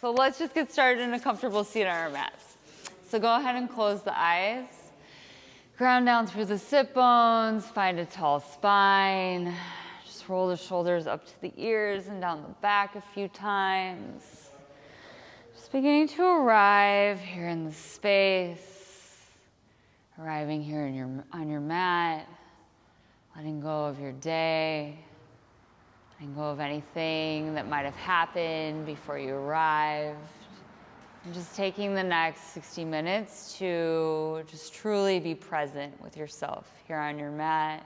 So let's just get started in a comfortable seat on our mats. So go ahead and close the eyes. Ground down through the sit bones, find a tall spine. Just roll the shoulders up to the ears and down the back a few times. Just beginning to arrive here in the space, arriving here on your mat, letting go of your day, letting go of anything that might have happened before you arrived. And just taking the next 60 minutes to just truly be present with yourself here on your mat,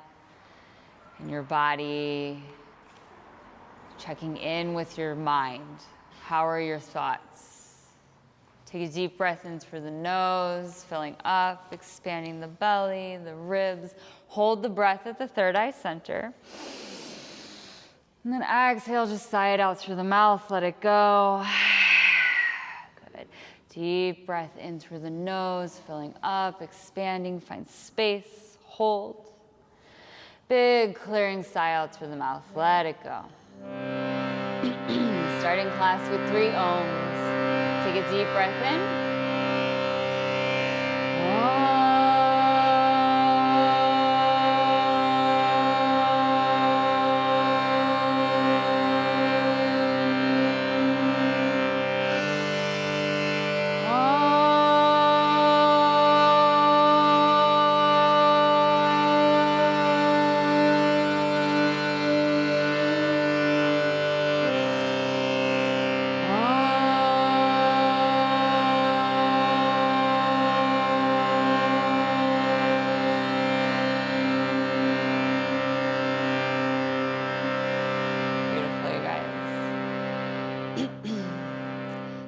in your body, checking in with your mind. How are your thoughts? Take a deep breath in through the nose, filling up, expanding the belly, the ribs. Hold the breath at the third eye center. And then exhale, just sigh it out through the mouth, let it go. Good. Deep breath in through the nose, filling up, expanding, find space, hold. Big clearing sigh out through the mouth, let it go. Starting class with 3 ohms. Take a deep breath in.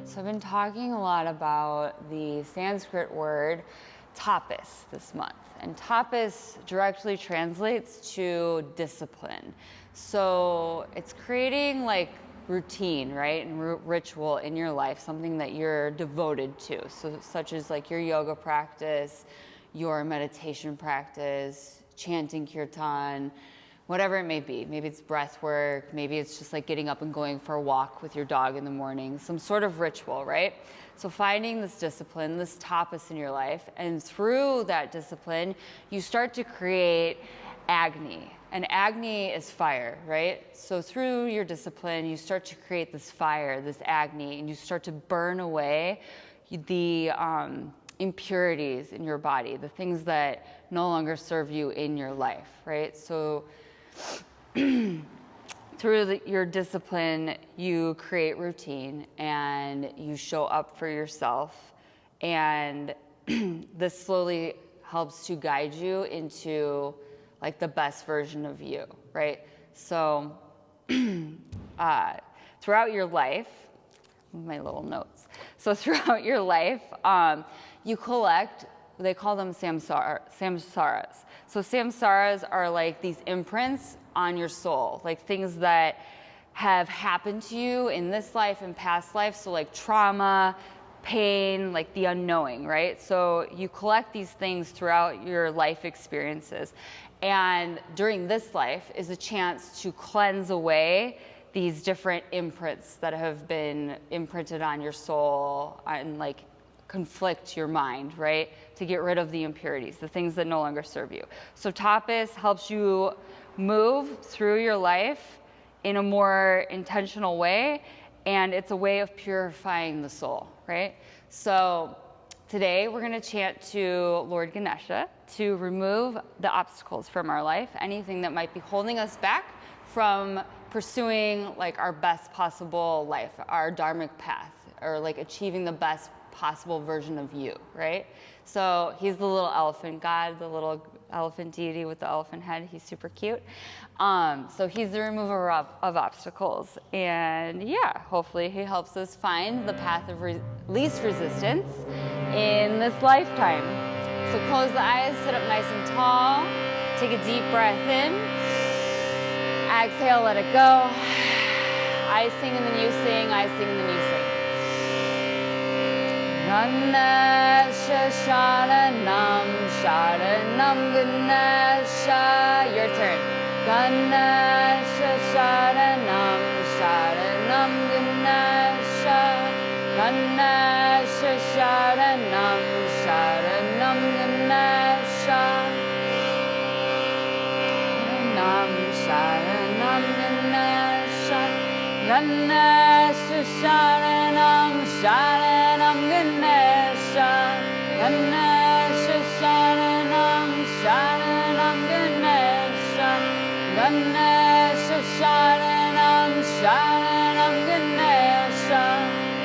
So I've been talking a lot about the Sanskrit word tapas this month. And tapas directly translates to discipline. So it's creating like routine, right? And ritual in your life, something that you're devoted to. So such as like your yoga practice, your meditation practice, chanting kirtan, whatever it may be. Maybe it's breath work, maybe it's just like getting up and going for a walk with your dog in the morning, some sort of ritual, right? So finding this discipline, this tapas in your life, and through that discipline, you start to create agni. And agni is fire, right? So through your discipline, you start to create this fire, this agni, and you start to burn away the impurities in your body, the things that no longer serve you in your life, right? So through your discipline, you create routine and you show up for yourself. And this slowly helps to guide you into like the best version of you, right? So throughout your life, my little notes. So throughout your life, you collect, they call them samsaras. So samsaras are like these imprints on your soul, like things that have happened to you in this life and past life. So like trauma, pain, like the unknowing, right? So you collect these things throughout your life experiences. And during this life is a chance to cleanse away these different imprints that have been imprinted on your soul and like conflict your mind, right? To get rid of the impurities, the things that no longer serve you. So tapas helps you move through your life in a more intentional way, and it's a way of purifying the soul, right? So today we're going to chant to Lord Ganesha to remove the obstacles from our life, anything that might be holding us back from pursuing like our best possible life, our dharmic path, or like achieving the best possible version of you, right? So he's the little elephant god, the little elephant deity with the elephant head. He's super cute. So he's the remover of obstacles. And yeah, hopefully he helps us find the path of least resistance in this lifetime. So close the eyes, sit up nice and tall. Take a deep breath in. Exhale, let it go. I sing and then you sing, I sing and then you sing. Ganesha Sharanam, Sharanam Ganesha. Your turn. Ganesha Sharanam, Sharanam Ganesha. Ganesha Sharanam Sharanam Ganesha. Ganesha Sharanam Sharanam Ganesha. Ganesha Sharanam Sharanam Ganesha.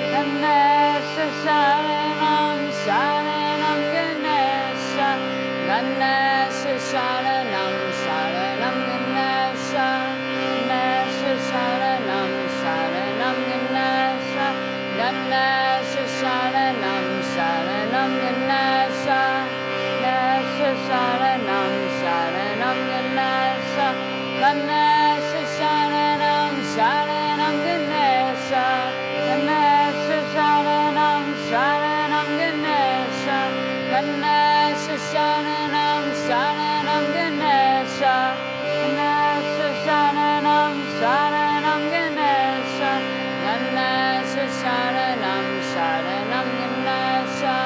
Ganesha Sharanam Sharanam Ganesha. Ganesha Sharanam Sharanam Ganesha. Ganesha Sharanam Sharanam Ganesha. Ganesha Sharanam Sharanam Ganesha. Ganesha Sharanam Sharanam Ganesha. Ganesha Sharanam Sharanam Ganesha. Ganesha Sharanam Sharanam Ganesha. Ganesha Sharanam Sharanam Ganesha. Ganesha Sharanam Sharanam Ganesha. Ganesha Sharanam Sharanam Ganesha.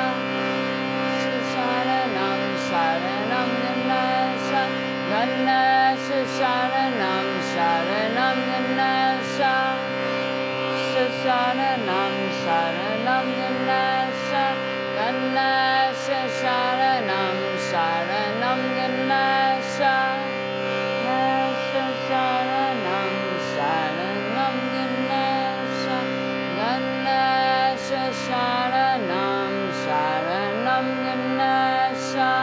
Sharanam Sharanam Ganesha. Ganesha Sharanam Sharanam Ganesha. Sharanam Sharanam Ganesha. Ganesha Sharanam Sharanam Ganesha. Ganesha Sharanam Sharanam Ganesha. Ganesha Sharanam Sharanam Ganesha.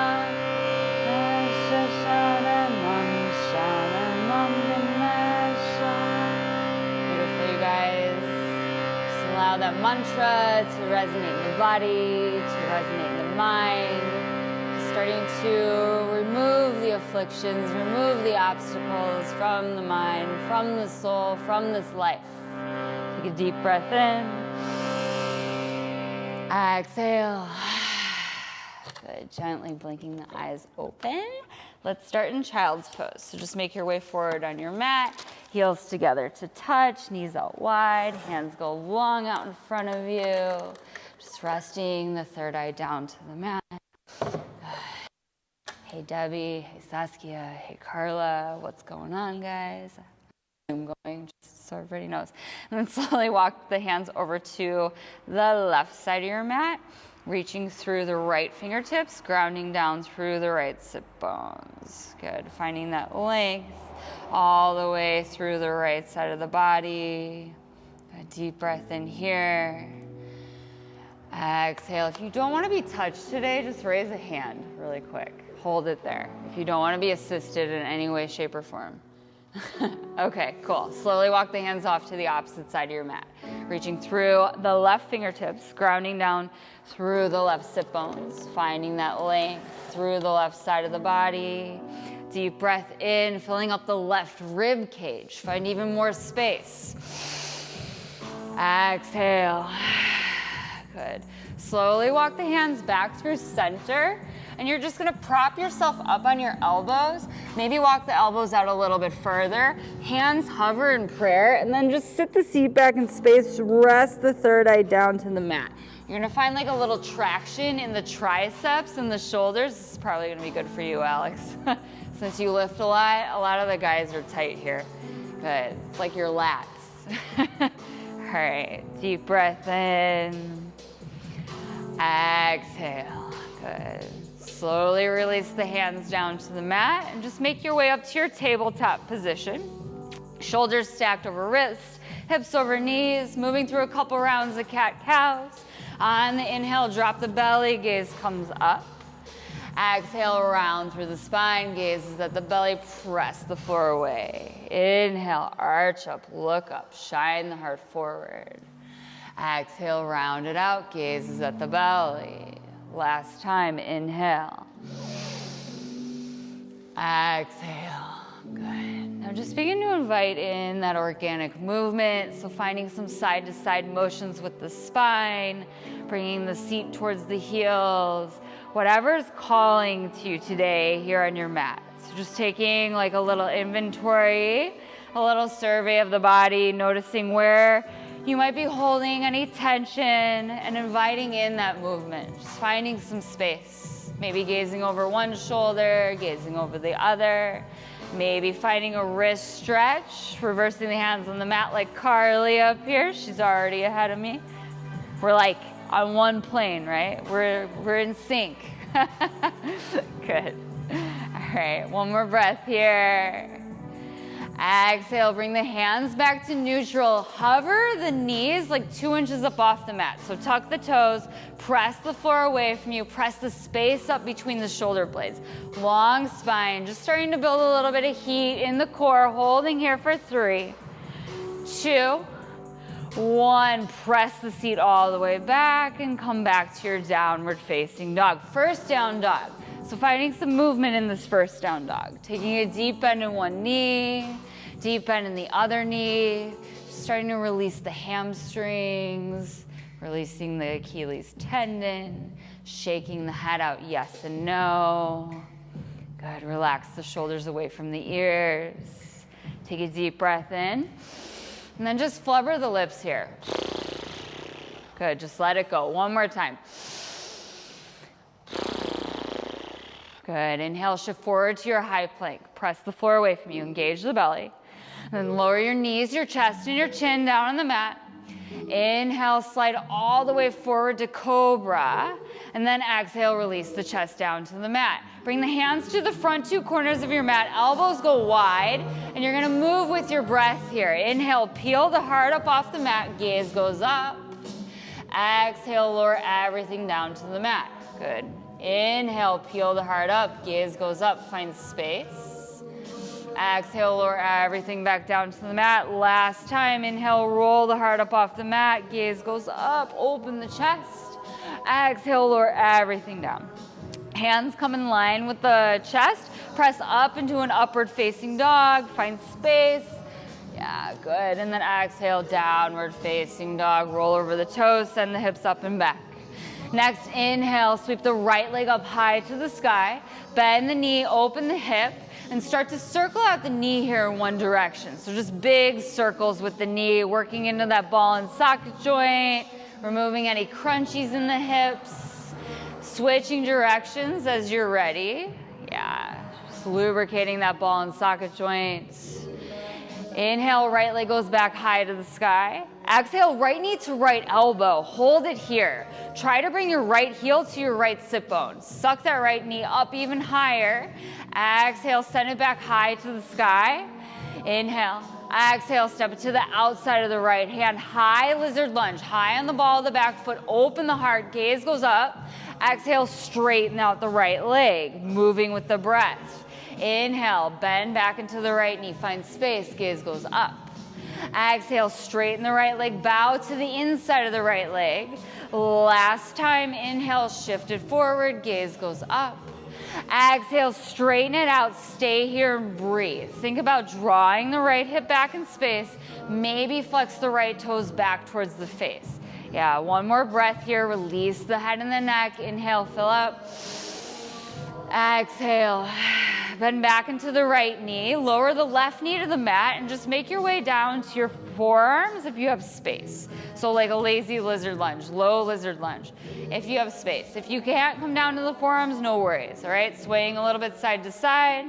Ganesha Sharanam Sharanam Ganesha. Beautiful, you guys. Just allow that mantra to resonate in the body, to resonate in the mind. Starting to remove the afflictions, remove the obstacles from the mind, from the soul, from this life. Take a deep breath in. Exhale. Good. Gently blinking the eyes open. Let's start in child's pose. So just make your way forward on your mat. Heels together to touch, knees out wide, hands go long out in front of you. Just resting the third eye down to the mat. Hey Debbie, hey Saskia, hey Carla, what's going on, guys? I'm going just so everybody knows. And then slowly walk the hands over to the left side of your mat, reaching through the right fingertips, grounding down through the right sit bones. Good, finding that length all the way through the right side of the body. A deep breath in here. Exhale. If you don't want to be touched today, just raise a hand really quick. Hold it there. If you don't want to be assisted in any way, shape, or form. Okay, cool. Slowly walk the hands off to the opposite side of your mat. Reaching through the left fingertips, grounding down through the left sit bones, finding that length through the left side of the body. Deep breath in, filling up the left rib cage. Find even more space. Exhale. Good. Slowly walk the hands back through center. And you're just gonna prop yourself up on your elbows. Maybe walk the elbows out a little bit further. Hands hover in prayer, and then just sit the seat back in space. Rest the third eye down to the mat. You're gonna find like a little traction in the triceps and the shoulders. This is probably gonna be good for you, Alex. Since you lift a lot of the guys are tight here. Good, it's like your lats. All right, deep breath in. Exhale, good. Slowly release the hands down to the mat and just make your way up to your tabletop position. Shoulders stacked over wrists, hips over knees, moving through a couple rounds of cat-cows. On the inhale, drop the belly, gaze comes up. Exhale, round through the spine, gazes at the belly, press the floor away. Inhale, arch up, look up, shine the heart forward. Exhale, round it out, gazes at the belly. Last time, inhale. Exhale, good. Now just begin to invite in that organic movement. So finding some side to side motions with the spine, bringing the seat towards the heels, whatever's calling to you today here on your mat. So just taking like a little inventory, a little survey of the body, noticing where you might be holding any tension and inviting in that movement, just finding some space. Maybe gazing over one shoulder, gazing over the other. Maybe finding a wrist stretch, reversing the hands on the mat like Carly up here. She's already ahead of me. We're like on one plane, right? We're in sync. Good. All right, one more breath here. Exhale, bring the hands back to neutral. Hover the knees like 2 inches up off the mat. So tuck the toes, press the floor away from you, press the space up between the shoulder blades. Long spine, just starting to build a little bit of heat in the core, holding here for 3, 2, 1. Press the seat all the way back and come back to your downward facing dog. First down dog. So finding some movement in this first down dog. Taking a deep bend in one knee, deep bend in the other knee. Starting to release the hamstrings, releasing the Achilles tendon, shaking the head out yes and no. Good, relax the shoulders away from the ears. Take a deep breath in. And then just flubber the lips here. Good, just let it go. One more time. Good, inhale, shift forward to your high plank. Press the floor away from you, engage the belly. Then lower your knees, your chest, and your chin down on the mat. Inhale, slide all the way forward to cobra. And then exhale, release the chest down to the mat. Bring the hands to the front 2 corners of your mat. Elbows go wide. And you're gonna move with your breath here. Inhale, peel the heart up off the mat. Gaze goes up. Exhale, lower everything down to the mat. Good. Inhale, peel the heart up. Gaze goes up, find space. Exhale, lower everything back down to the mat. Last time, inhale, roll the heart up off the mat. Gaze goes up, open the chest. Exhale, lower everything down. Hands come in line with the chest. Press up into an upward facing dog. Find space. Yeah, good. And then exhale, downward facing dog. Roll over the toes, send the hips up and back. Next, inhale, sweep the right leg up high to the sky. Bend the knee, open the hip, and start to circle out the knee here in one direction. So just big circles with the knee, working into that ball and socket joint, removing any crunchies in the hips, switching directions as you're ready. Yeah, just lubricating that ball and socket joint. Inhale, right leg goes back high to the sky. Exhale, right knee to right elbow. Hold it here. Try to bring your right heel to your right sit bone. Suck that right knee up even higher. Exhale, send it back high to the sky. Inhale. Exhale, step it to the outside of the right hand. High lizard lunge. High on the ball of the back foot. Open the heart. Gaze goes up. Exhale, straighten out the right leg. Moving with the breath. Inhale, bend back into the right knee. Find space. Gaze goes up. Exhale, straighten the right leg. Bow to the inside of the right leg. Last time, inhale, shift it forward. Gaze goes up. Exhale, straighten it out. Stay here and breathe. Think about drawing the right hip back in space. Maybe flex the right toes back towards the face. Yeah, one more breath here. Release the head and the neck. Inhale, fill up. Exhale. Bend back into the right knee. Lower the left knee to the mat and just make your way down to your forearms if you have space. So like a lazy lizard lunge, low lizard lunge, if you have space. If you can't come down to the forearms, no worries, all right? Swaying a little bit side to side.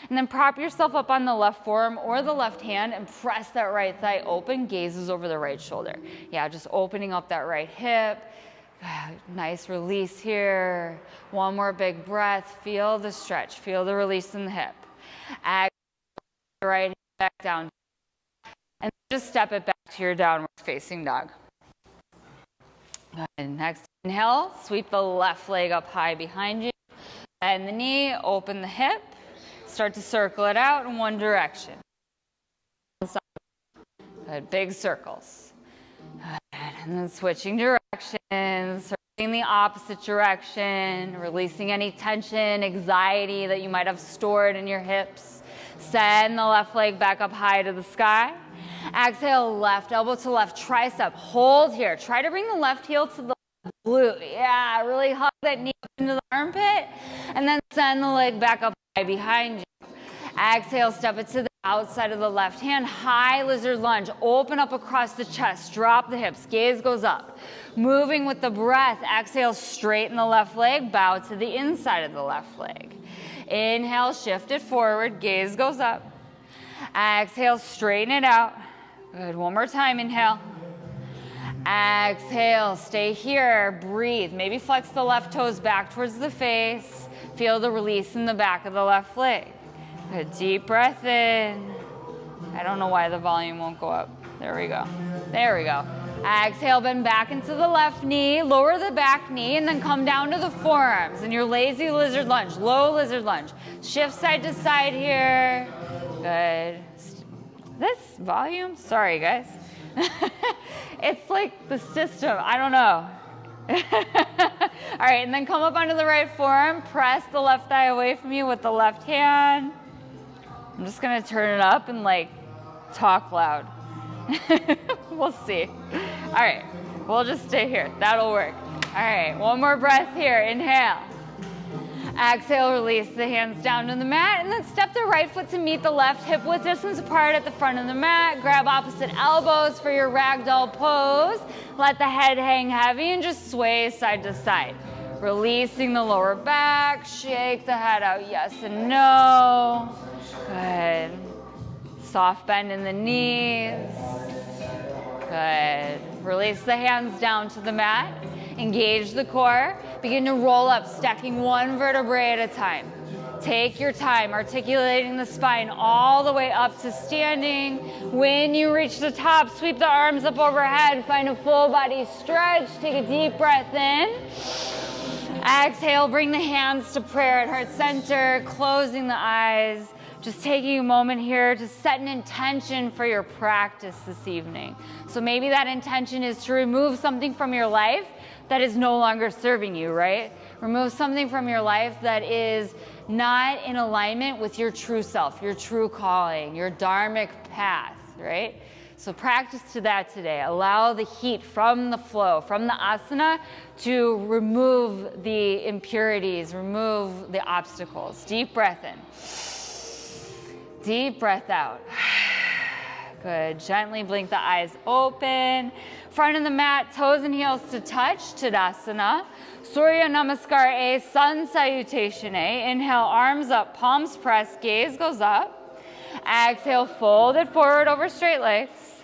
And then prop yourself up on the left forearm or the left hand and press that right thigh open, gazes over the right shoulder. Yeah, just opening up that right hip. Nice release here. One more big breath. Feel the stretch. Feel the release in the hip. Exhale, right hip back down. And just step it back to your downward facing dog. And next, inhale. Sweep the left leg up high behind you. Bend the knee. Open the hip. Start to circle it out in one direction. Good. Big circles. And then switching directions, circling the opposite direction, releasing any tension, anxiety that you might have stored in your hips. Send the left leg back up high to the sky. Exhale, left elbow to left tricep. Hold here. Try to bring the left heel to the glute. Yeah, really hug that knee up into the armpit. And then send the leg back up high behind you. Exhale, step it to the outside of the left hand. High lizard lunge. Open up across the chest. Drop the hips. Gaze goes up. Moving with the breath. Exhale, straighten the left leg. Bow to the inside of the left leg. Inhale, shift it forward, gaze goes up. Exhale, straighten it out. Good, one more time, inhale. Exhale, stay here, breathe. Maybe flex the left toes back towards the face. Feel the release in the back of the left leg. Good, deep breath in. I don't know why the volume won't go up. There we go. There we go. Exhale, bend back into the left knee, lower the back knee, and then come down to the forearms in your lazy lizard lunge, low lizard lunge. Shift side to side here. Good. This volume, sorry guys. It's like the system, I don't know. All right, and then come up onto the right forearm, press the left thigh away from you with the left hand. I'm just gonna turn it up and like talk loud. We'll see. All right, we'll just stay here. That'll work. All right, one more breath here. Inhale. Exhale, release the hands down to the mat, and then step the right foot to meet the left hip width distance apart at the front of the mat. Grab opposite elbows for your ragdoll pose. Let the head hang heavy and just sway side to side. Releasing the lower back. Shake the head out, yes and no. Good. Soft bend in the knees. Good. Release the hands down to the mat. Engage the core. Begin to roll up, stacking one vertebrae at a time. Take your time, articulating the spine all the way up to standing. When you reach the top, sweep the arms up overhead. Find a full body stretch. Take a deep breath in. Exhale, bring the hands to prayer at heart center, closing the eyes. Just taking a moment here to set an intention for your practice this evening. So maybe that intention is to remove something from your life that is no longer serving you, right? Remove something from your life that is not in alignment with your true self, your true calling, your dharmic path, right? So practice to that today. Allow the heat from the flow, from the asana, to remove the impurities, remove the obstacles. Deep breath in. Deep breath out. Good. Gently blink the eyes open. Front of the mat, toes and heels to touch. Tadasana. Surya Namaskar A. Sun Salutation A. Inhale, arms up, palms pressed, gaze goes up. Exhale, fold it forward over straight legs.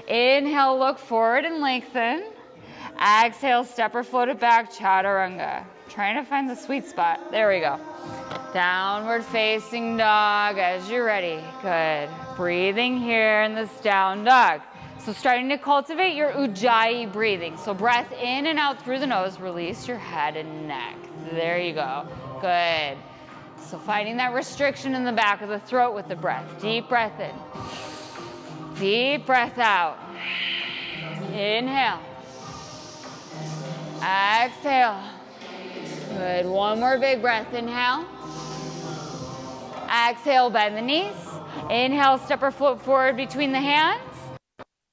Inhale, look forward and lengthen. Exhale, step or float it back, chaturanga. Trying to find the sweet spot. There we go. Downward facing dog as you're ready. Good. Breathing here in this down dog. So starting to cultivate your ujjayi breathing. So breath in and out through the nose. Release your head and neck. There you go. Good. So finding that restriction in the back of the throat with the breath. Deep breath in. Deep breath out. Inhale. Exhale. Good. One more big breath. Inhale. Exhale, bend the knees. Inhale, step or float forward between the hands.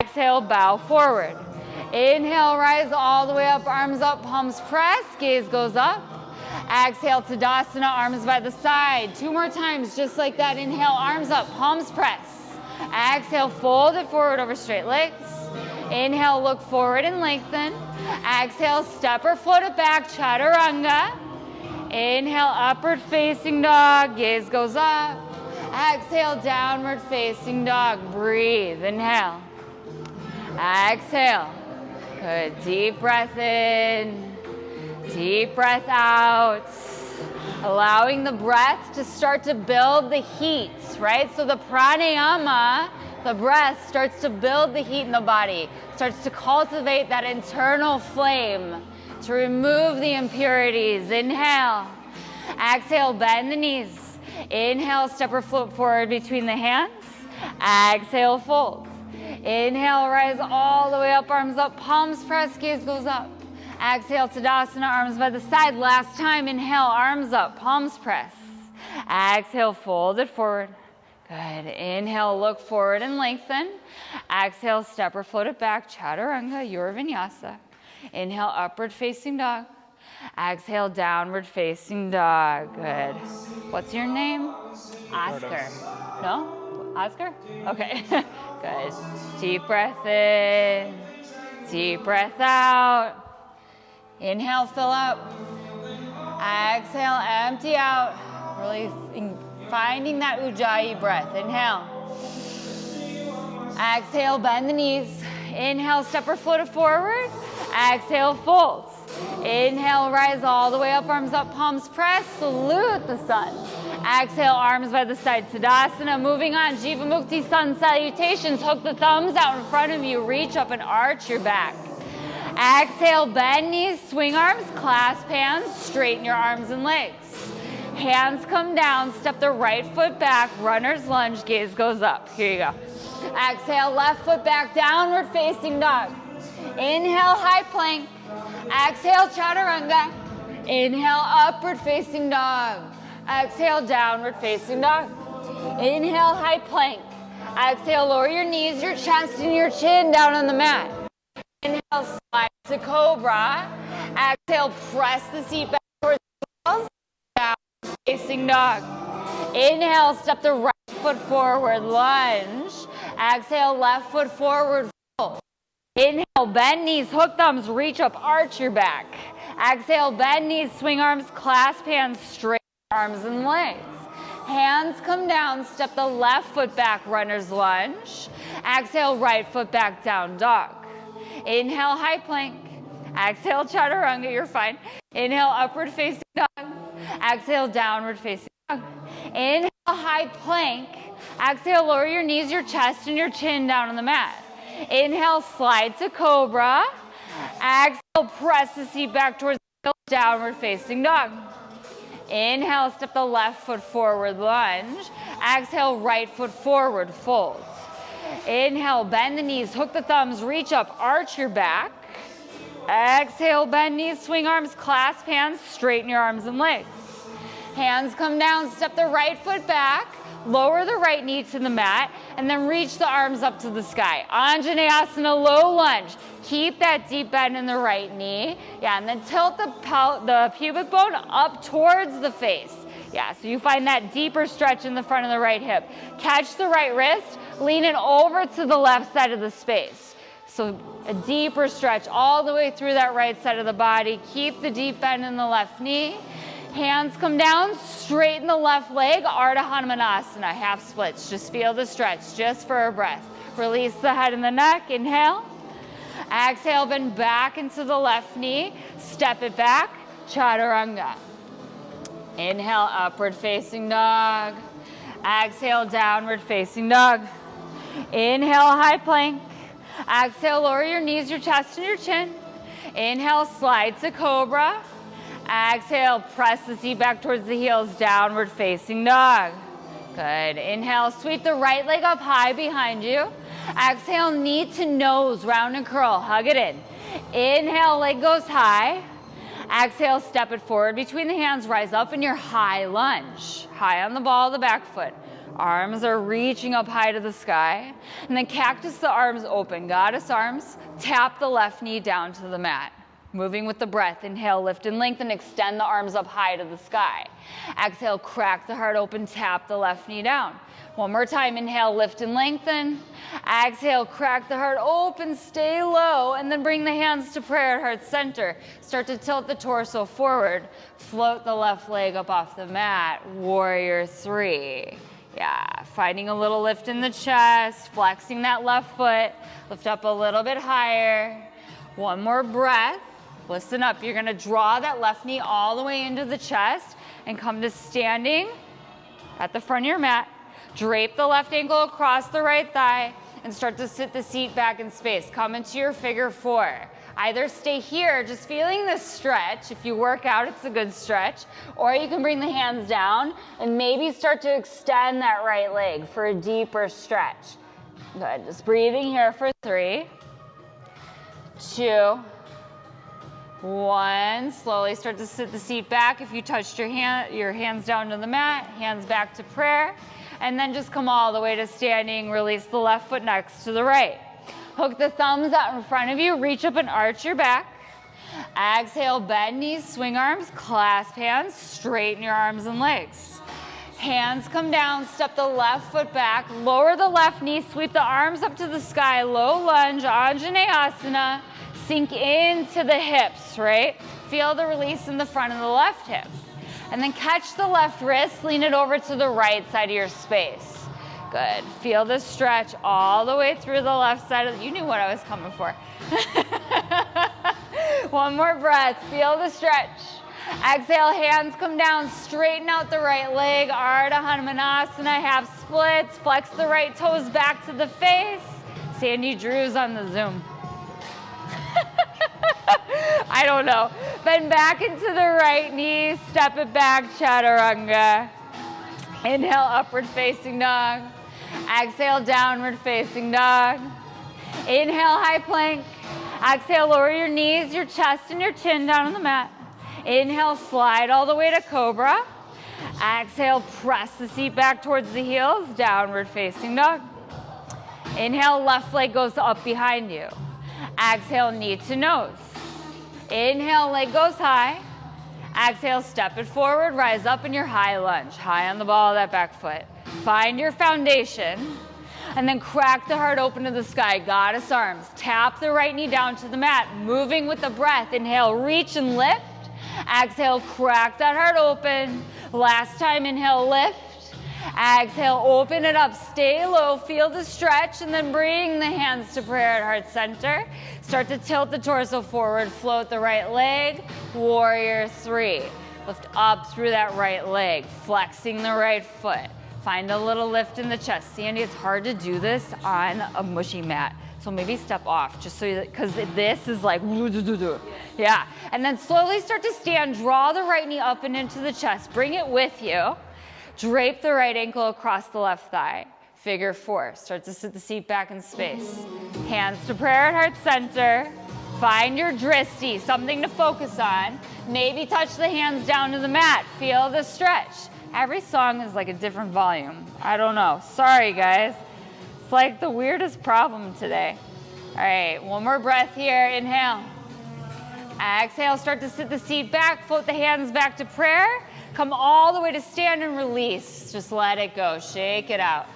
Exhale, bow forward. Inhale, rise all the way up, arms up, palms pressed, gaze goes up. Exhale, Tadasana, arms by the side. 2 more times, just like that. Inhale, arms up, palms pressed. Exhale, fold it forward over straight legs. Inhale, look forward and lengthen. Exhale, step or float it back, chaturanga. Inhale, upward facing dog, gaze goes up. Exhale, downward facing dog, breathe, inhale. Exhale, good, deep breath in, deep breath out. Allowing the breath to start to build the heat, right? So the pranayama, the breath starts to build the heat in the body, starts to cultivate that internal flame to remove the impurities. Inhale. Exhale, bend the knees. Inhale, step or float forward between the hands. Exhale, fold. Inhale, rise all the way up, arms up, palms pressed, gaze goes up. Exhale, Tadasana, arms by the side. Last time, inhale, arms up, palms pressed. Exhale, fold it forward. Good. Inhale, look forward and lengthen. Exhale, step or float it back, chaturanga, your vinyasa. Inhale, upward facing dog. Exhale, downward facing dog. Good. What's your name? Oscar. No? Oscar? Okay. Good. Deep breath in. Deep breath out. Inhale, fill up. Exhale, empty out. Really finding that Ujjayi breath. Inhale. Exhale, bend the knees. Inhale, step or float it forward. Exhale, fold. Inhale, rise all the way up, arms up, palms press, salute the sun. Exhale, arms by the side, Tadasana. Moving on, Jiva Mukti sun salutations. Hook the thumbs out in front of you, reach up and arch your back. Exhale, bend knees, swing arms, clasp hands, straighten your arms and legs. Hands come down, step the right foot back, runner's lunge, gaze goes up. Here you go. Exhale, left foot back, downward facing dog. Inhale, high plank. Exhale, chaturanga. Inhale, upward facing dog. Exhale, downward facing dog. Inhale, high plank. Exhale, lower your knees, your chest, and your chin down on the mat. Inhale, slide to cobra. Exhale, press the seat back towards the walls. Downward facing dog. Inhale, step the right foot forward, lunge. Exhale, left foot forward, fold. Inhale, bend knees, hook thumbs, reach up, arch your back. Exhale, bend knees, swing arms, clasp hands, straighten arms and legs. Hands come down, step the left foot back, runner's lunge. Exhale, right foot back, down dog. Inhale, high plank. Exhale, chaturanga, you're fine. Inhale, upward facing dog. Exhale, downward facing dog. Inhale, high plank. Exhale, lower your knees, your chest, and your chin down on the mat. Inhale, slide to cobra. Exhale, press the seat back towards the heel, downward facing dog. Inhale, step the left foot forward, lunge. Exhale, right foot forward, fold. Inhale, bend the knees, hook the thumbs, reach up, arch your back. Exhale, bend knees, swing arms, clasp hands, straighten your arms and legs. Hands come down, step the right foot back. Lower the right knee to the mat, and then reach the arms up to the sky. Anjaneyasana, low lunge. Keep that deep bend in the right knee. Yeah, and then tilt the pubic bone up towards the face. Yeah, so you find that deeper stretch in the front of the right hip. Catch the right wrist, lean it over to the left side of the space. So a deeper stretch all the way through that right side of the body. Keep the deep bend in the left knee. Hands come down, straighten the left leg, Ardha Hanumanasana, half splits. Just feel the stretch, just for a breath. Release the head and the neck, inhale. Exhale, bend back into the left knee, step it back, chaturanga. Inhale, upward facing dog. Exhale, downward facing dog. Inhale, high plank. Exhale, lower your knees, your chest, and your chin. Inhale, slide to cobra. Exhale, press the seat back towards the heels, downward facing dog. Good. Inhale, sweep the right leg up high behind you. Exhale, knee to nose, round and curl, hug it in. Inhale, leg goes high. Exhale, step it forward between the hands, rise up in your high lunge. High on the ball of the back foot. Arms are reaching up high to the sky. And then cactus the arms open, goddess arms. Tap the left knee down to the mat. Moving with the breath, inhale, lift and lengthen, extend the arms up high to the sky. Exhale, crack the heart open, tap the left knee down. One more time, inhale, lift and lengthen. Exhale, crack the heart open, stay low, and then bring the hands to prayer at heart center. Start to tilt the torso forward. Float the left leg up off the mat, warrior three. Yeah, finding a little lift in the chest, flexing that left foot, lift up a little bit higher. One more breath. Listen up, you're gonna draw that left knee all the way into the chest and come to standing at the front of your mat. Drape the left ankle across the right thigh and start to sit the seat back in space. Come into your figure four. Either stay here, just feeling this stretch. If you work out, it's a good stretch. Or you can bring the hands down and maybe start to extend that right leg for a deeper stretch. Good, just breathing here for 3, 2, 1. Slowly start to sit the seat back. If you touched your hands down to the mat, hands back to prayer. And then just come all the way to standing. Release the left foot next to the right. Hook the thumbs out in front of you. Reach up and arch your back. Exhale, bend knees, swing arms, clasp hands, straighten your arms and legs. Hands come down, step the left foot back, lower the left knee, sweep the arms up to the sky, low lunge, Anjaneyasana. Sink into the hips, right? Feel the release in the front of the left hip. And then catch the left wrist, lean it over to the right side of your space. Good. Feel the stretch all the way through the left side of you knew what I was coming for. One more breath. Feel the stretch. Exhale, hands come down, straighten out the right leg, Ardha Hanumanasana, half splits, flex the right toes back to the face. Sandy Drew's on the Zoom. I don't know. Bend back into the right knee, step it back, chaturanga. Inhale, upward facing dog. Exhale, downward facing dog. Inhale, high plank. Exhale, lower your knees, your chest and your chin down on the mat. Inhale, slide all the way to cobra. Exhale, press the seat back towards the heels, downward facing dog. Inhale, left leg goes up behind you. Exhale, knee to nose. Inhale, leg goes high. Exhale, step it forward, rise up in your high lunge. High on the ball of that back foot. Find your foundation. And then crack the heart open to the sky, goddess arms. Tap the right knee down to the mat, moving with the breath. Inhale, reach and lift. Exhale, crack that heart open. Last time, inhale, lift. Exhale, open it up, stay low, feel the stretch, and then bring the hands to prayer at heart center. Start to tilt the torso forward, float the right leg, warrior three. Lift up through that right leg, flexing the right foot. Find a little lift in the chest. Sandy, it's hard to do this on a mushy mat. So maybe step off, just so you, because this is like, yeah. And then slowly start to stand, draw the right knee up and into the chest. Bring it with you. Drape the right ankle across the left thigh. Figure four. Start to sit the seat back in space. Hands to prayer at heart center. Find your dristi, something to focus on. Maybe touch the hands down to the mat. Feel the stretch. Every song is like a different volume. I don't know. Sorry, guys. It's like the weirdest problem today. All right, one more breath here. Inhale. Exhale, start to sit the seat back. Float the hands back to prayer. Come all the way to stand and release. Just let it go. Shake it out.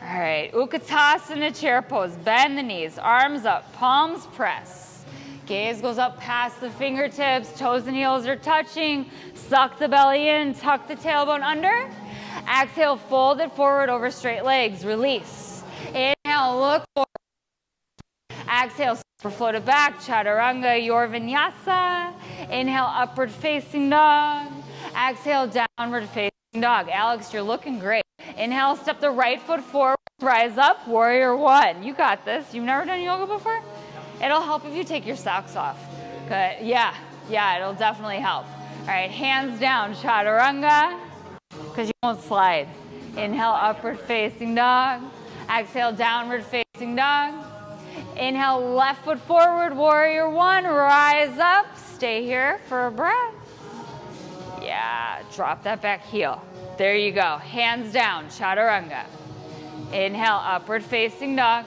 All right, Utkatasana chair pose. Bend the knees, arms up, palms press. Gaze goes up past the fingertips. Toes and heels are touching. Suck the belly in. Tuck the tailbone under. Exhale, fold it forward over straight legs. Release. Inhale, look forward. Exhale, super float it back. Chaturanga, your vinyasa. Inhale, upward facing dog. Exhale, downward facing dog. Alex, you're looking great. Inhale, step the right foot forward. Rise up, warrior one. You got this. You've never done yoga before? It'll help if you take your socks off. Good. Yeah, it'll definitely help. All right, hands down, chaturanga, because you won't slide. Inhale, upward facing dog. Exhale, downward facing dog. Inhale, left foot forward, warrior one. Rise up. Stay here for a breath. Yeah, drop that back heel. There you go. Hands down, chaturanga. Inhale, upward facing dog.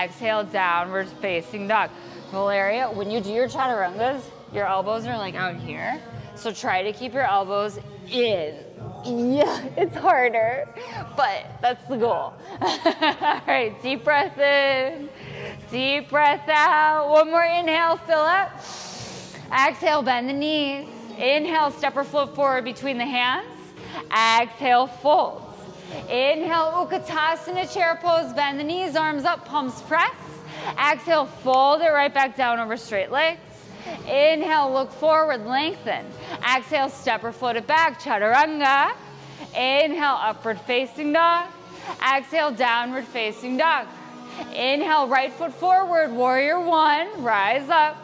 Exhale, downward facing dog. Valeria, when you do your chaturangas, your elbows are like out here. So try to keep your elbows in. Yeah, it's harder, but that's the goal. All right, deep breath in, deep breath out. One more inhale, fill up. Exhale, bend the knees. Inhale, step or float forward between the hands. Exhale, folds. Inhale, Utkatasana chair pose. Bend the knees, arms up, palms press. Exhale, fold it right back down over straight legs. Inhale, look forward, lengthen. Exhale, step or float it back, chaturanga. Inhale, upward facing dog. Exhale, downward facing dog. Inhale, right foot forward, warrior one, rise up.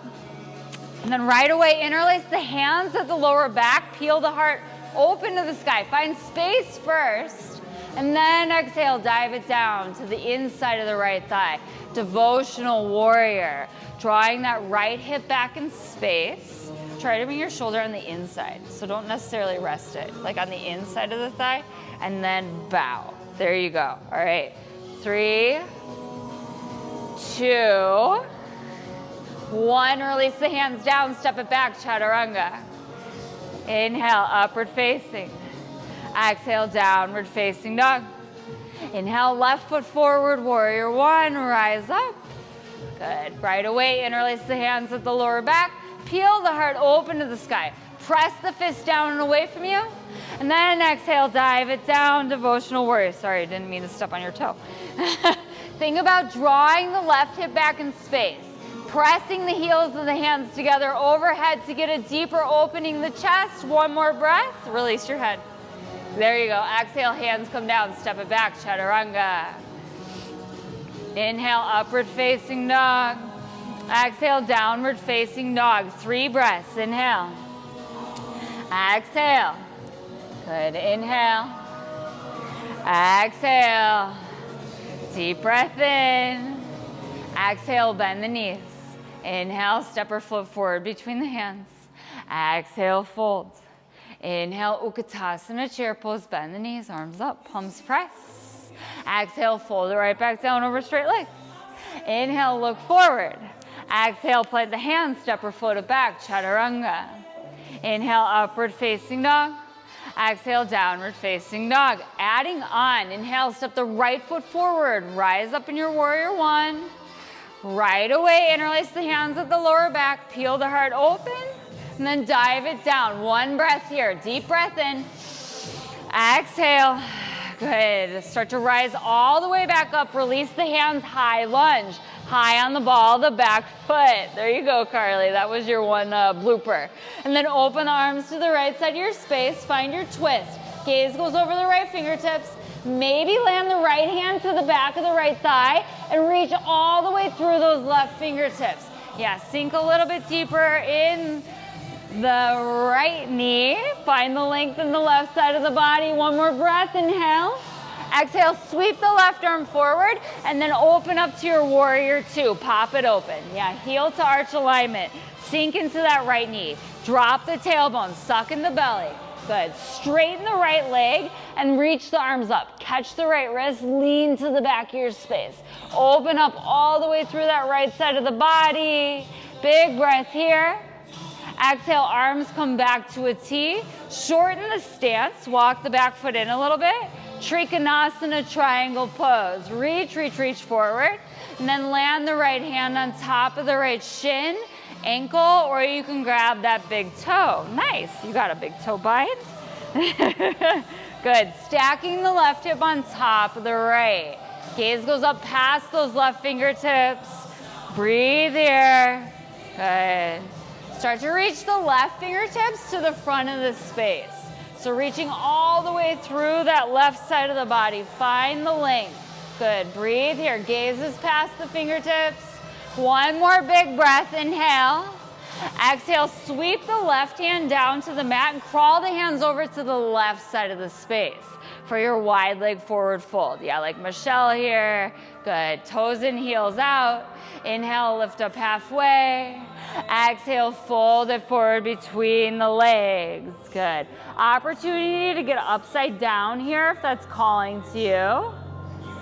And then right away, interlace the hands at the lower back, peel the heart open to the sky. Find space first, and then exhale, dive it down to the inside of the right thigh. Devotional warrior. Drawing that right hip back in space. Try to bring your shoulder on the inside, so don't necessarily rest it, like on the inside of the thigh, and then bow. There you go. All right, 3, 2, 1. Release the hands down, step it back, chaturanga. Inhale, upward facing. Exhale, downward facing dog. Inhale, left foot forward, warrior one, rise up. Good. Right away, interlace the hands at the lower back. Peel the heart open to the sky. Press the fist down and away from you. And then exhale, dive it down, devotional warrior. Sorry, I didn't mean to step on your toe. Think about drawing the left hip back in space. Pressing the heels of the hands together overhead to get a deeper opening the chest. One more breath. Release your head. There you go. Exhale, hands come down. Step it back, chaturanga. Inhale, upward facing dog. Exhale, downward facing dog. 3 breaths. Inhale. Exhale. Good. Inhale. Exhale. Deep breath in. Exhale, bend the knees. Inhale, step or float forward between the hands. Exhale, fold. Inhale, Utkatasana, chair pose, bend the knees, arms up, palms press. Exhale, fold it right back down over straight legs. Inhale, look forward. Exhale, plant the hands, step or float it back, chaturanga. Inhale, upward facing dog. Exhale, downward facing dog. Adding on, inhale, step the right foot forward, rise up in your warrior one. Right away, interlace the hands at the lower back, peel the heart open, and then dive it down. 1 breath here, deep breath in. Exhale, good. Start to rise all the way back up, release the hands, high lunge. High on the ball, the back foot. There you go, Carly. That was your one blooper. And then open the arms to the right side of your space. Find your twist. Gaze goes over the right fingertips. Maybe land the right hand to the back of the right thigh and reach all the way through those left fingertips. Yeah, sink a little bit deeper in the right knee. Find the length in the left side of the body. 1 more breath. Inhale. Exhale, sweep the left arm forward and then open up to your warrior 2. Pop it open. Yeah, heel to arch alignment. Sink into that right knee. Drop the tailbone, suck in the belly. Good. Straighten the right leg and reach the arms up. Catch the right wrist, lean to the back of your space. Open up all the way through that right side of the body. Big breath here. Exhale, arms come back to a T. Shorten the stance, walk the back foot in a little bit. Trikonasana, triangle pose. Reach, reach, reach forward. And then land the right hand on top of the right shin, ankle, or you can grab that big toe. Nice, you got a big toe bind. Good, stacking the left hip on top of the right. Gaze goes up past those left fingertips. Breathe here. Good. Start to reach the left fingertips to the front of the space. So reaching all the way through that left side of the body. Find the length. Good. Breathe here. Gazes past the fingertips. 1 more big breath. Inhale. Exhale. Sweep the left hand down to the mat and crawl the hands over to the left side of the space for your wide leg forward fold. Yeah, like Michelle here. Good. Toes in, heels out. Inhale, lift up halfway. Exhale, fold it forward between the legs. Good. Opportunity to get upside down here if that's calling to you.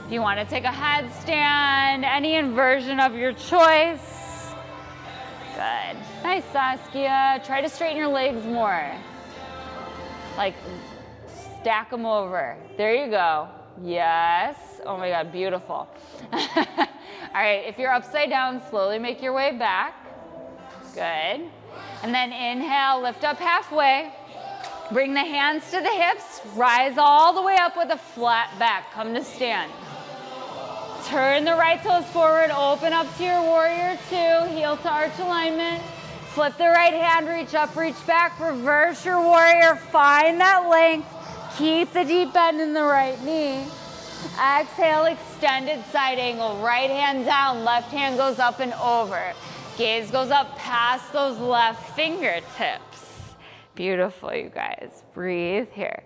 If you want to take a headstand, any inversion of your choice. Good. Nice, Saskia. Try to straighten your legs more. Like, stack them over. There you go. Yes. Oh my God, beautiful. All right, if you're upside down, slowly make your way back. Good. And then inhale, lift up halfway. Bring the hands to the hips. Rise all the way up with a flat back. Come to stand. Turn the right toes forward. Open up to your warrior 2. Heel to arch alignment. Flip the right hand, reach up, reach back. Reverse your warrior. Find that length. Keep the deep bend in the right knee. Exhale, extended side angle. Right hand down, left hand goes up and over. Gaze goes up past those left fingertips. Beautiful, you guys. Breathe here.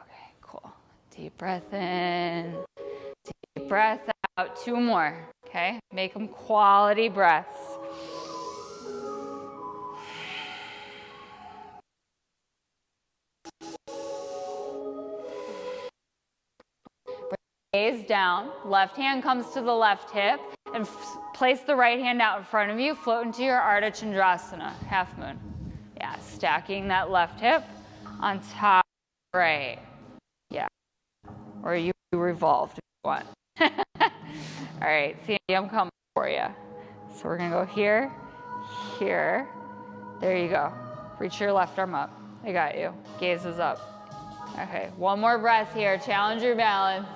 Okay, cool. Deep breath in. Deep breath out. 2 more, okay? Make them quality breaths. Gaze down, left hand comes to the left hip, and place the right hand out in front of you, float into your Ardha Chandrasana, half moon. Yeah, stacking that left hip on top of the right. Yeah, or you revolved if you want. All right, Sandy, I'm coming for you. So we're gonna go here, here, There you go. Reach your left arm up. I got you. Gaze is up. Okay, one more breath here. Challenge your balance.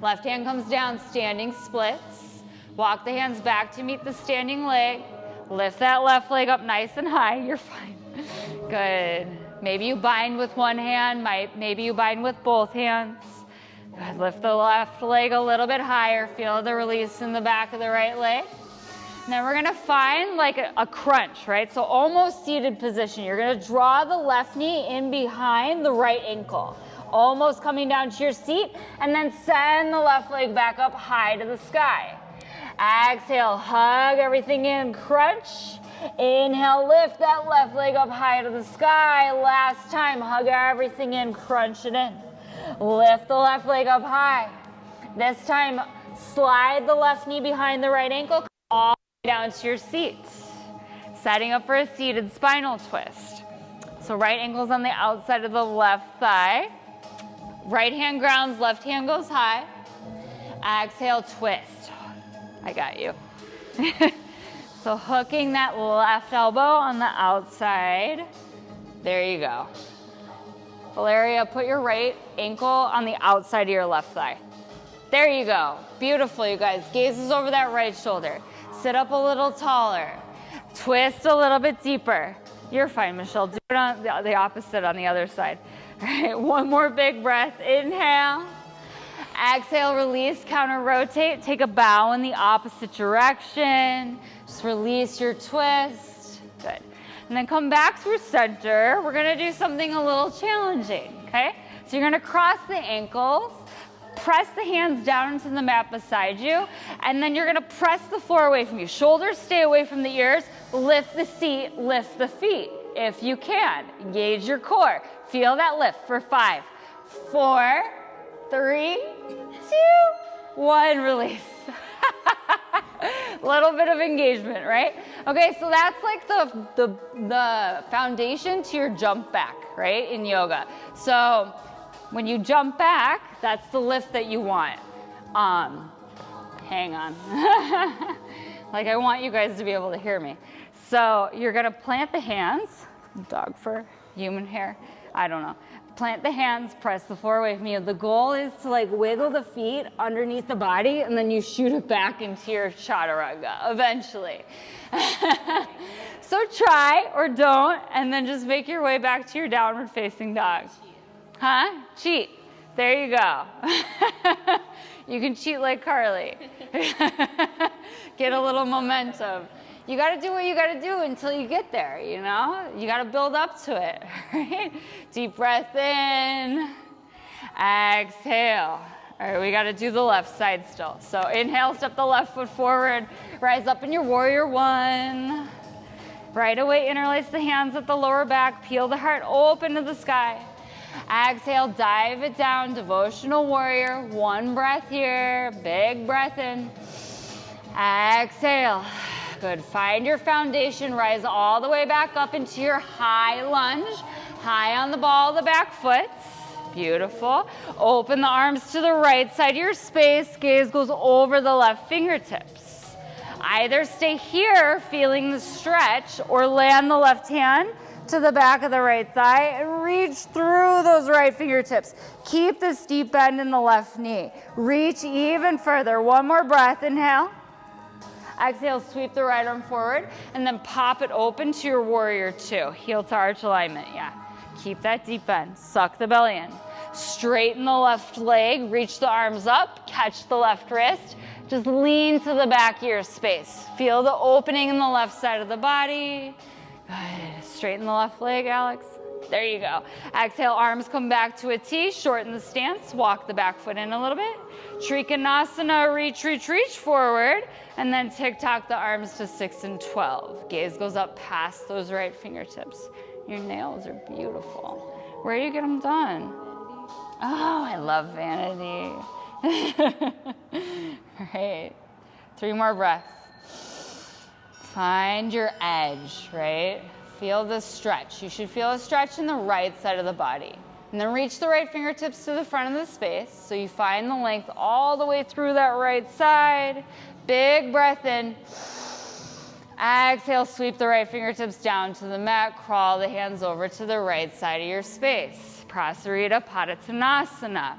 Left hand comes down, standing splits. Walk the hands back to meet the standing leg. Lift that left leg up nice and high. You're fine. Good. Maybe you bind with one hand. Maybe you bind with both hands. Good. Lift the left leg a little bit higher. Feel the release in the back of the right leg. And then we're gonna find like a crunch, right? So almost seated position. You're gonna draw the left knee in behind the right ankle. Almost coming down to your seat, and then send the left leg back up high to the sky. Exhale, hug everything in, crunch. Inhale, lift that left leg up high to the sky. Last time, hug everything in, crunch it in. Lift the left leg up high. This time, slide the left knee behind the right ankle, all the way down to your seat. Setting up for a seated spinal twist. So right ankle's on the outside of the left thigh. Right hand grounds, left hand goes high. Exhale, twist. I got you. So hooking that left elbow on the outside. There you go. Valeria, put your right ankle on the outside of your left thigh. There you go. Beautiful, you guys. Gazes over that right shoulder. Sit up a little taller. Twist a little bit deeper. You're fine, Michelle. Do it on the opposite on the other side. All right, one more big breath. Inhale. Exhale, release, counter rotate. Take a bow in the opposite direction. Just release your twist. Good. And then come back through center. We're gonna do something a little challenging, okay? So you're gonna cross the ankles, press the hands down into the mat beside you, and then you're gonna press the floor away from you. Shoulders stay away from the ears. Lift the seat, lift the feet. If you can, engage your core. Feel that lift for 5, 4, 3, 2, 1, release. Little bit of engagement, right? Okay, so that's like the foundation to your jump back, right, in yoga. So when you jump back, that's the lift that you want. Hang on. Like I want you guys to be able to hear me. So you're gonna plant the hands, dog fur, human hair, I don't know. Plant the hands, press the floor away from you. The goal is to like wiggle the feet underneath the body and then you shoot it back into your chaturanga eventually. So try or don't and then just make your way back to your downward facing dog. Huh? Cheat. There you go. You can cheat like Carly. Get a little momentum. You got to do what you got to do until you get there, you know? You got to build up to it, right? Deep breath in. Exhale. All right, we got to do the left side still. So inhale, step the left foot forward. Rise up in your warrior one. Right away, interlace the hands at the lower back. Peel the heart open to the sky. Exhale, dive it down, devotional warrior. One breath here, big breath in. Exhale. Good, find your foundation, rise all the way back up into your high lunge. High on the ball of the back foot. Beautiful. Open the arms to the right side of your space. Gaze goes over the left fingertips. Either stay here, feeling the stretch, or land the left hand to the back of the right thigh and reach through those right fingertips. Keep this deep bend in the left knee. Reach even further. One more breath, inhale. Exhale, sweep the right arm forward and then pop it open to your warrior two. Heel to arch alignment, yeah. Keep that deep bend, suck the belly in. Straighten the left leg, reach the arms up, catch the left wrist. Just lean to the back of your space. Feel the opening in the left side of the body. Good, straighten the left leg, Alex. There you go. Exhale, arms come back to a T, shorten the stance, walk the back foot in a little bit. Trikonasana, reach, reach, reach forward, and then tick-tock the arms to 6 and 12. Gaze goes up past those right fingertips. Your nails are beautiful. Where do you get them done? Oh, I love vanity. All right, 3 more breaths. Find your edge, right? Feel the stretch. You should feel a stretch in the right side of the body. And then reach the right fingertips to the front of the space. So you find the length all the way through that right side. Big breath in. Exhale, sweep the right fingertips down to the mat. Crawl the hands over to the right side of your space. Prasarita Padottanasana.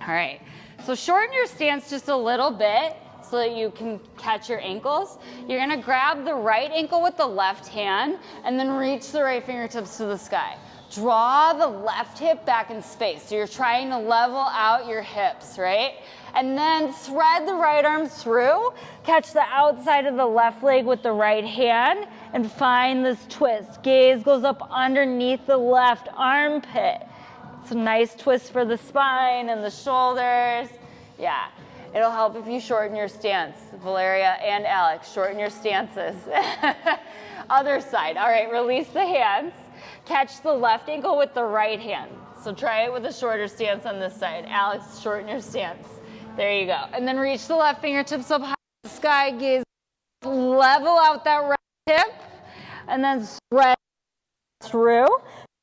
All right, so shorten your stance just a little bit so that you can catch your ankles. You're gonna grab the right ankle with the left hand and then reach the right fingertips to the sky. Draw the left hip back in space. So you're trying to level out your hips, right? And then thread the right arm through, catch the outside of the left leg with the right hand, and find this twist. Gaze goes up underneath the left armpit. It's a nice twist for the spine and the shoulders. Yeah, it'll help if you shorten your stance. Valeria and Alex, shorten your stances. Other side. All right, release the hands. Catch the left ankle with the right hand. So try it with a shorter stance on this side. Alex, shorten your stance. There you go. And then reach the left fingertips up high to the sky. Gaze, level out that right hip. And then spread through.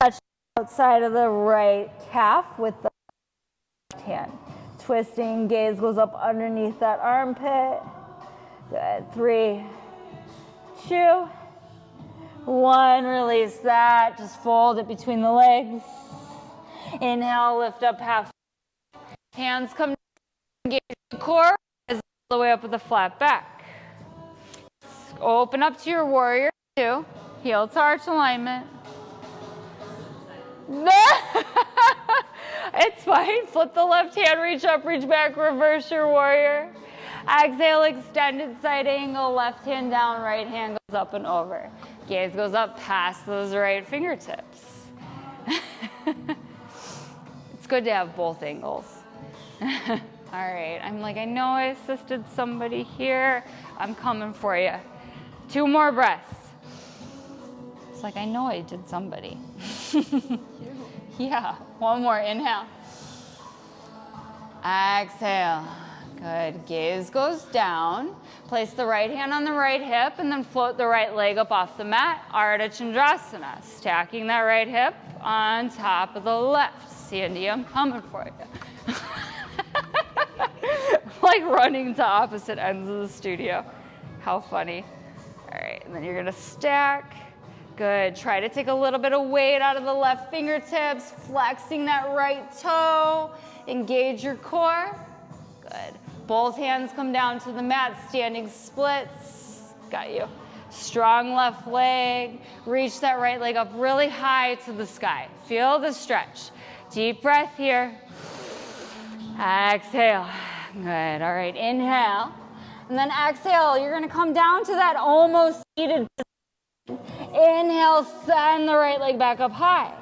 Touch the outside of the right calf with the left hand. Twisting, gaze goes up underneath that armpit. Good. 3, 2, 1, release that. Just fold it between the legs. Inhale, lift up half. Hands come down, engage the core, all the way up with a flat back. Open up to your warrior 2. Heel to arch alignment. It's fine. Flip the left hand, reach up, reach back, reverse your warrior. Exhale, extended side angle, left hand down, right hand goes up and over. Gaze goes up past those right fingertips. It's good to have both angles. All right, I'm like, I know I assisted somebody here. I'm coming for you. 2 more breaths. It's like, I know I did somebody. Yeah, 1 more, inhale. Exhale. Good, gaze goes down. Place the right hand on the right hip and then float the right leg up off the mat. Ardha Chandrasana, stacking that right hip on top of the left. Sandy, I'm coming for you. Like running to opposite ends of the studio. How funny. All right, and then you're gonna stack. Good, try to take a little bit of weight out of the left fingertips, flexing that right toe. Engage your core. Good. Both hands come down to the mat, standing splits. Got you. Strong left leg. Reach that right leg up really high to the sky. Feel the stretch. Deep breath here. Exhale. Good. All right, inhale. And then exhale, you're gonna come down to that almost seated position. Inhale, send the right leg back up high.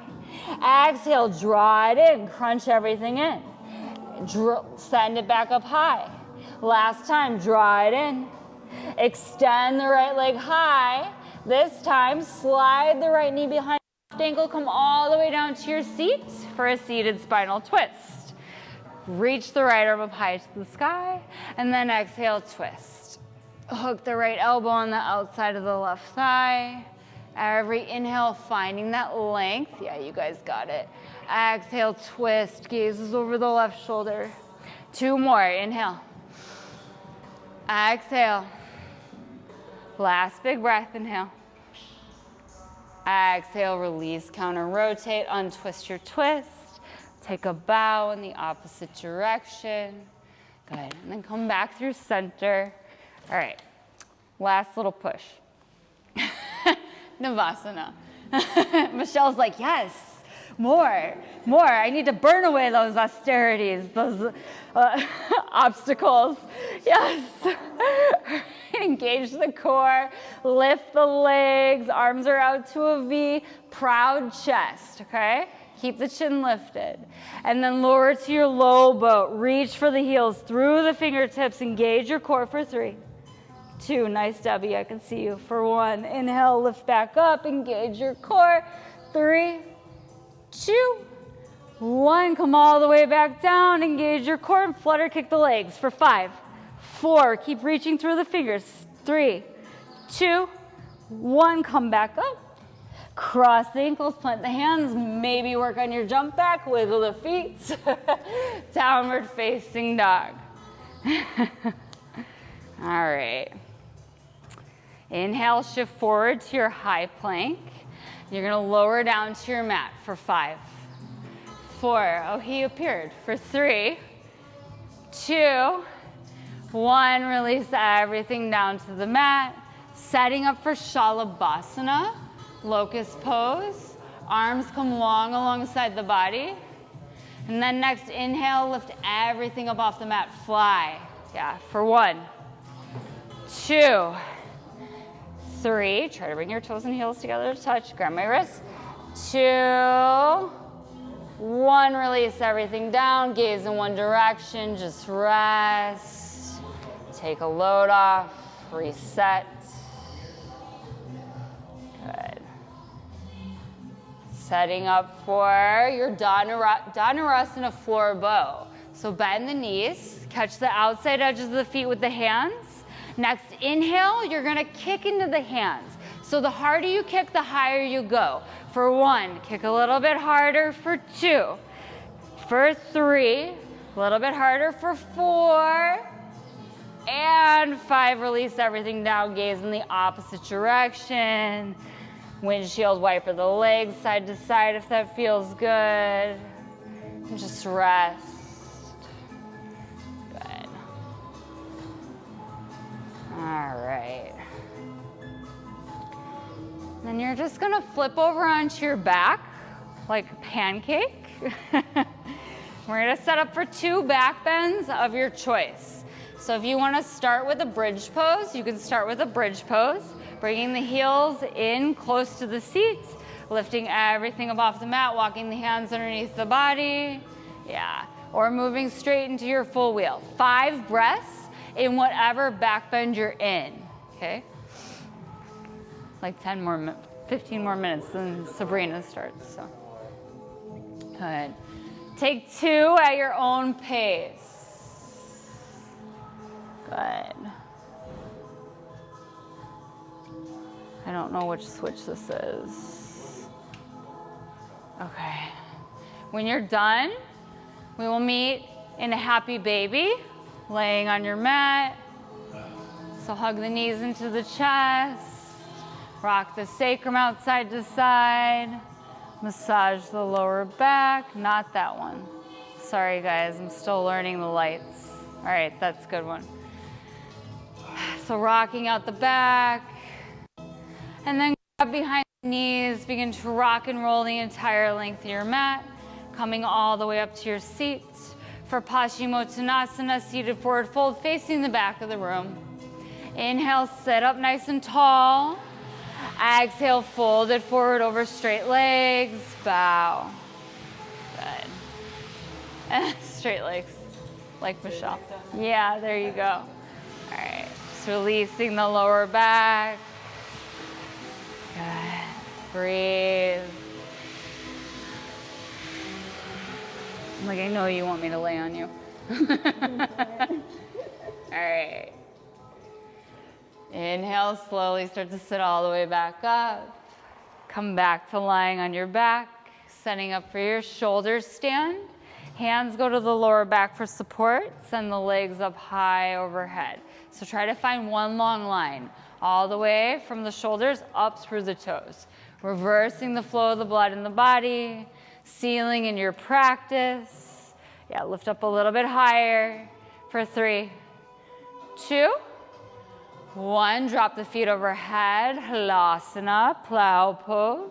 Exhale, draw it in, crunch everything in. Send it back up high. Last time, draw it in. Extend the right leg high. This time, slide the right knee behind the left ankle. Come all the way down to your seat for a seated spinal twist. Reach the right arm up high to the sky. And then exhale, twist. Hook the right elbow on the outside of the left thigh. Every inhale, finding that length. Yeah, you guys got it. Exhale, twist, gazes over the left shoulder. 2 more, inhale. Exhale. Last big breath, inhale. Exhale, release, counter rotate, untwist your twist. Take a bow in the opposite direction. Good, and then come back through center. All right, last little push. Navasana. Michelle's like, yes, more. I need to burn away those austerities, those obstacles. Yes. Engage the core, lift the legs, arms are out to a V, proud chest, okay? Keep the chin lifted. And then lower to your low boat. Reach for the heels through the fingertips. Engage your core for 3. 2, nice Debbie, I can see you. For 1, inhale, lift back up, engage your core. 3, 2, 1, come all the way back down, engage your core and flutter kick the legs. For 5, 4, keep reaching through the fingers. 3, 2, 1, come back up. Cross the ankles, plant the hands, maybe work on your jump back, wiggle the feet. Downward facing dog. All right. Inhale, shift forward to your high plank. You're gonna lower down to your mat for 5, 4, oh, he appeared, for 3, 2, 1, release everything down to the mat. Setting up for Shalabhasana, locust pose. Arms come long alongside the body. And then next, inhale, lift everything up off the mat, fly. Yeah, for 1, 2, 3, try to bring your toes and heels together to touch, grab my wrist. 2, 1, release everything down, gaze in one direction, just rest. Take a load off, reset. Good. Setting up for your Dhanurasana floor bow. So bend the knees, catch the outside edges of the feet with the hands. Next, inhale, you're gonna kick into the hands. So the harder you kick, the higher you go. For 1, kick a little bit harder. For 2, for 3, a little bit harder. For 4, and 5, release everything down, gaze in the opposite direction. Windshield wiper the legs side to side if that feels good. And just rest. Good. All right. Then you're just gonna flip over onto your back like a pancake. We're gonna set up for 2 back bends of your choice. So if you wanna start with a bridge pose, you can start with a bridge pose, bringing the heels in close to the seat, lifting everything up off the mat, walking the hands underneath the body. Yeah, or moving straight into your full wheel. 5 breaths in whatever back bend you're in, okay? Like 15 more minutes, then Sabrina starts, so. Good. Take 2 at your own pace. Good. I don't know which switch this is. Okay. When you're done, we will meet in a happy baby, laying on your mat. So hug the knees into the chest. Rock the sacrum out side to side. Massage the lower back. Not that one. Sorry guys, I'm still learning the lights. All right, that's a good one. So rocking out the back. And then grab behind the knees. Begin to rock and roll the entire length of your mat. Coming all the way up to your seat. For Paschimottanasana, seated forward fold, facing the back of the room. Inhale, sit up nice and tall. Exhale, fold it forward over straight legs. Bow. Good. Straight legs, like Michelle. Yeah, there you go. All right, just releasing the lower back. Good. Breathe. Like, I know you want me to lay on you. All right. Inhale, slowly start to sit all the way back up. Come back to lying on your back, setting up for your shoulder stand. Hands go to the lower back for support. Send the legs up high overhead. So try to find one long line all the way from the shoulders up through the toes. Reversing the flow of the blood in the body, sealing in your practice. Yeah, lift up a little bit higher for 3, 2, 1, drop the feet overhead, Halasana, plow pose.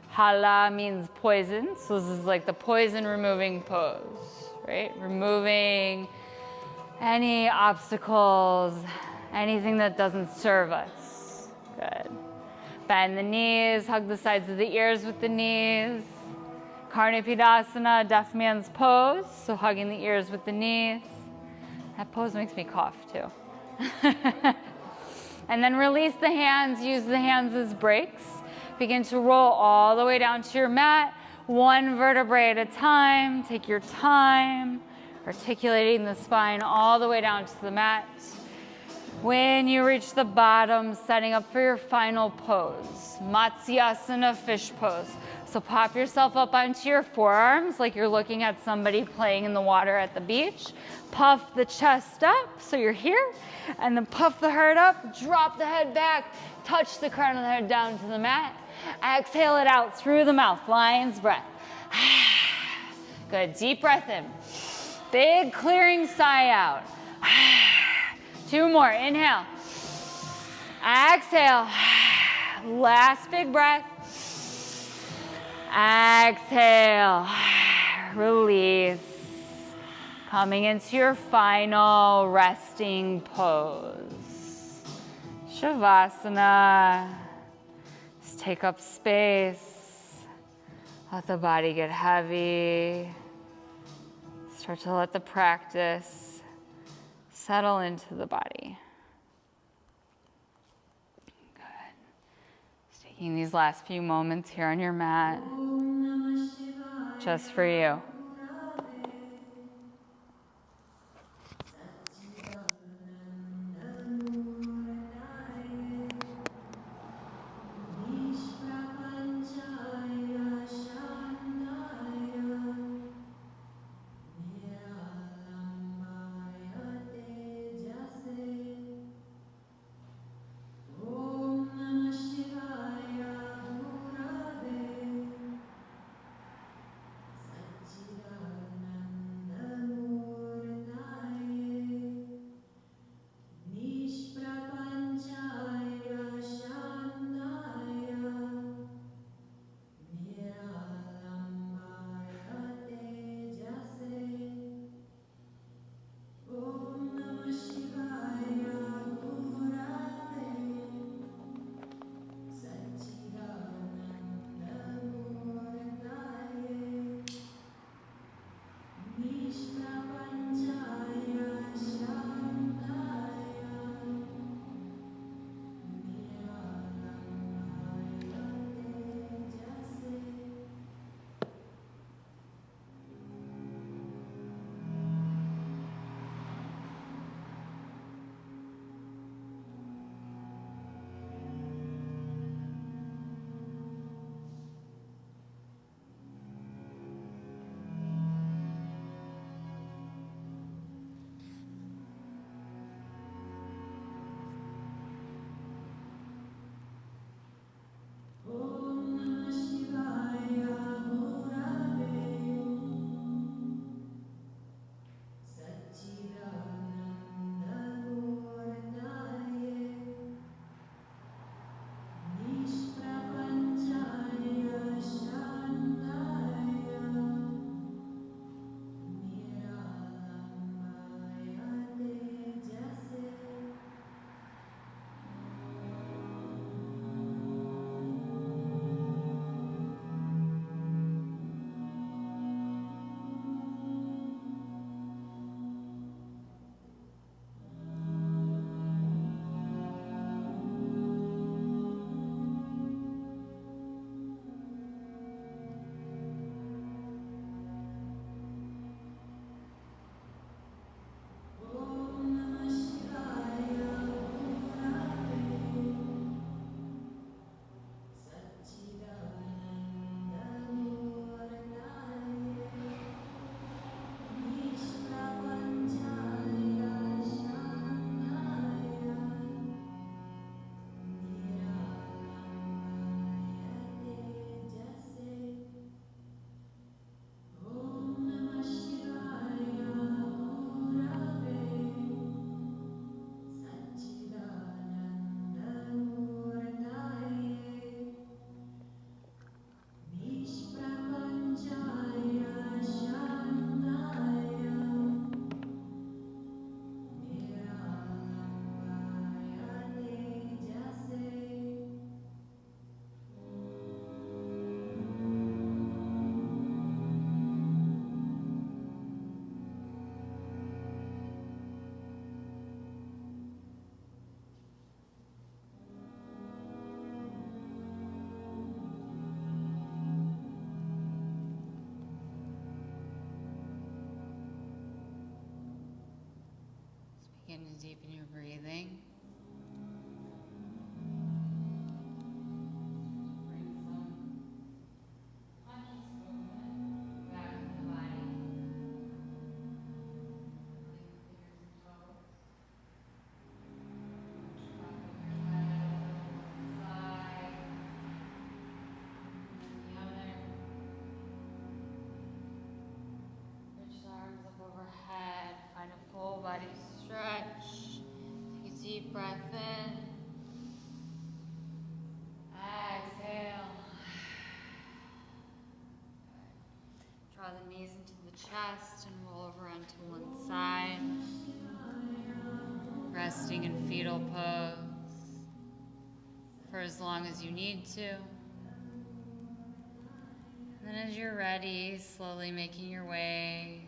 Hala means poison, so this is like the poison removing pose, right? Removing any obstacles, anything that doesn't serve us. Good. Bend the knees, hug the sides of the ears with the knees. Karnapidasana, deaf man's pose, so hugging the ears with the knees. That pose makes me cough too. And then release the hands, use the hands as brakes. Begin to roll all the way down to your mat, 1 vertebrae at a time. Take your time, articulating the spine all the way down to the mat. When you reach the bottom, setting up for your final pose, Matsyasana, fish pose. So pop yourself up onto your forearms like you're looking at somebody playing in the water at the beach. Puff the chest up so you're here, and then puff the heart up, drop the head back, touch the crown of the head down to the mat. Exhale it out through the mouth, lion's breath. Good, deep breath in. Big clearing sigh out. 2 more, inhale. Exhale. Last big breath. Exhale. Release. Coming into your final resting pose. Shavasana. Just take up space. Let the body get heavy. Start to let the practice settle into the body. Good. Just taking these last few moments here on your mat, just for you. Begin to deepen your breathing. Bring some deep breath in. Exhale. Draw the knees into the chest and roll over onto one side. Resting in fetal pose for as long as you need to. And then as you're ready, slowly making your way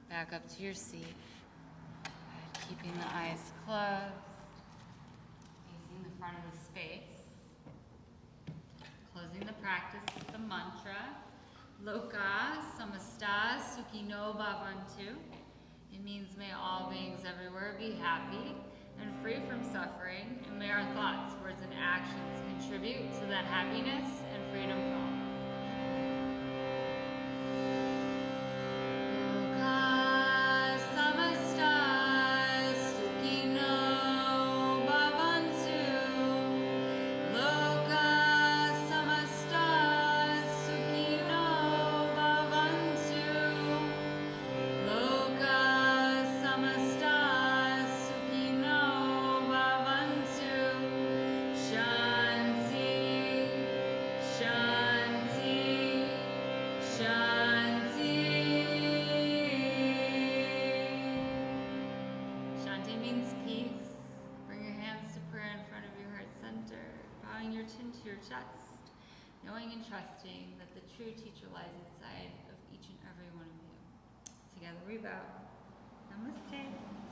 back up to your seat. Keeping the eyes closed, facing the front of the space. Closing the practice with the mantra, Loka Samasta Sukhino Bhavantu. It means may all beings everywhere be happy and free from suffering, and may our thoughts, words, and actions contribute to that happiness and freedom for all. To your chest, knowing and trusting that the true teacher lies inside of each and every one of you. Together we bow. Namaste.